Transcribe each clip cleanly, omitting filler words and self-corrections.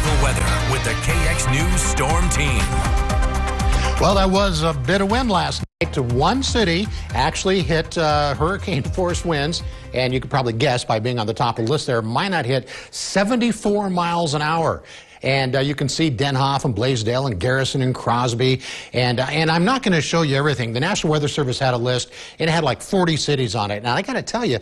local weather with the KX News Storm Team. Well, that was a bit of wind last night. To one city actually hit hurricane force winds, and you could probably guess by being on the top of the list there, Minot hit 74 miles an hour. And you can see Denhoff and Blaisdell and Garrison and Crosby. And I'm not going to show you everything. The National Weather Service had a list. It had like 40 cities on it. Now, I got to tell you,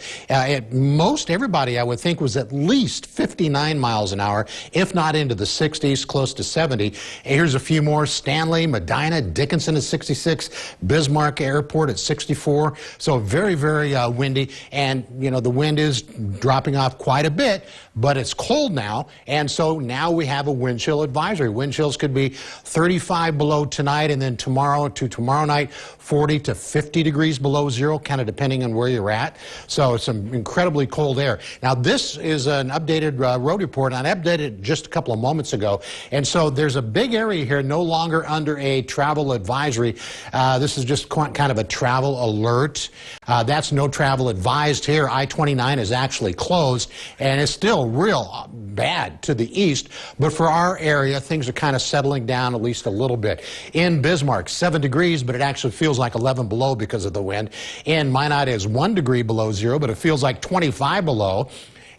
most everybody, I would think, was at least 59 miles an hour, if not into the 60s, close to 70. And here's a few more. Stanley, Medina, Dickinson at 66, Bismarck Airport at 64. So very, very windy. And, you know, the wind is dropping off quite a bit, but it's cold now. And so now we have a wind chill advisory. Wind chills could be 35 below tonight, and then tomorrow night, 40 to 50 degrees below zero, kind of depending on where you're at. So it's some incredibly cold air. Now, this is an updated road report, and I updated it just a couple of moments ago. And so there's a big area here no longer under a travel advisory. This is just kind of a travel alert. That's no travel advised here. I-29 is actually closed, and it's still real bad to the east. But for our area, things are kind of settling down at least a little bit. In Bismarck, 7 degrees, but it actually feels like 11 below because of the wind. In Minot is 1 degree below zero, but it feels like 25 below.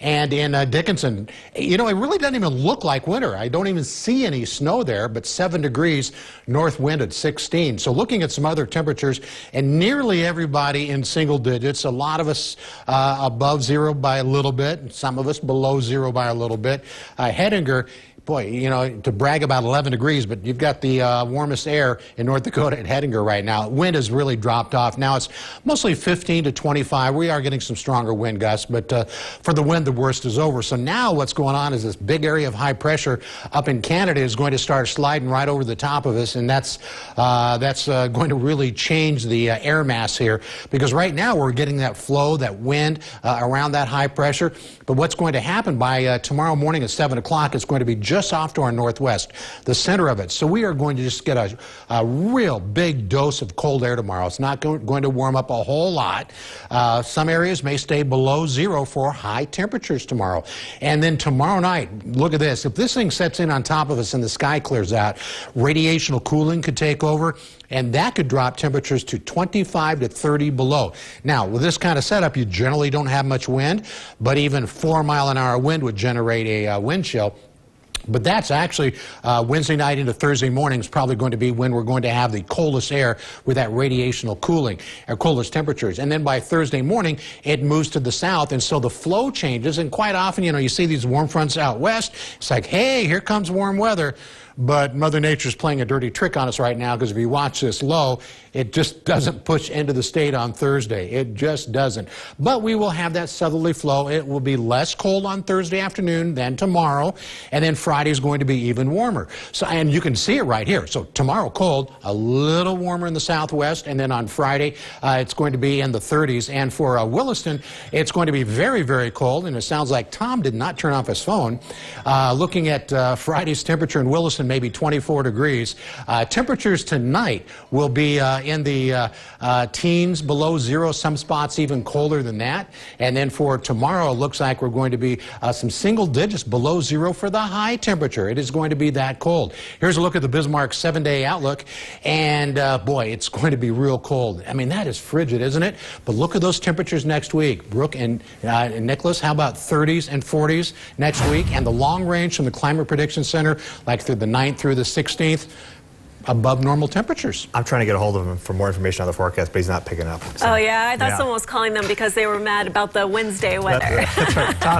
And in Dickinson, you know, it really doesn't even look like winter. I don't even see any snow there, but 7 degrees, north wind at 16. So looking at some other temperatures, and nearly everybody in single digits, a lot of us above zero by a little bit, and some of us below zero by a little bit. Hettinger, boy, you know, to brag about 11 degrees, but you've got the warmest air in North Dakota at Hettinger right now. Wind has really dropped off. Now it's mostly 15 to 25. We are getting some stronger wind gusts, but for the wind, the worst is over. So now what's going on is this big area of high pressure up in Canada is going to start sliding right over the top of us, and that's going to really change the air mass here, because right now we're getting that flow, that wind around that high pressure. But what's going to happen by tomorrow morning at 7 o'clock, it's going to be just off to our northwest, the center of it. So we are going to just get a real big dose of cold air tomorrow. It's not going to warm up a whole lot. Some areas may stay below zero for high temperatures tomorrow. And then tomorrow night, look at this. If this thing sets in on top of us and the sky clears out, radiational cooling could take over, and that could drop temperatures to 25 to 30 below. Now, with this kind of setup, you generally don't have much wind, but even 4-mile-an-hour wind would generate a wind chill. But that's actually Wednesday night into Thursday morning is probably going to be when we're going to have the coldest air with that radiational cooling, or coldest temperatures. And then by Thursday morning, it moves to the south, and so the flow changes. And quite often, you know, you see these warm fronts out west. It's like, hey, here comes warm weather. But Mother Nature's playing a dirty trick on us right now, because if you watch this low, it just doesn't push into the state on Thursday. It just doesn't. But we will have that southerly flow. It will be less cold on Thursday afternoon than tomorrow, and then Friday is going to be even warmer. So, and you can see it right here. So tomorrow cold, a little warmer in the southwest, and then on Friday it's going to be in the 30s. And for Williston, it's going to be very, very cold, and it sounds like Tom did not turn off his phone. Looking at Friday's temperature in Williston, maybe 24 degrees. Temperatures tonight will be in the teens, below zero, some spots even colder than that. And then for tomorrow, it looks like we're going to be some single digits below zero for the high temperature. It is going to be that cold. Here's a look at the Bismarck 7-day outlook, and boy, it's going to be real cold. I mean, that is frigid, isn't it? But look at those temperatures next week. Brooke and Nicholas, how about 30s and 40s next week? And the long range from the Climate Prediction Center, like through the 9th through the 16th, above normal temperatures. I'm trying to get a hold of him for more information on the forecast, but he's not picking up. So, oh, yeah? I thought someone was calling them because they were mad about the Wednesday weather. That's right. Tom,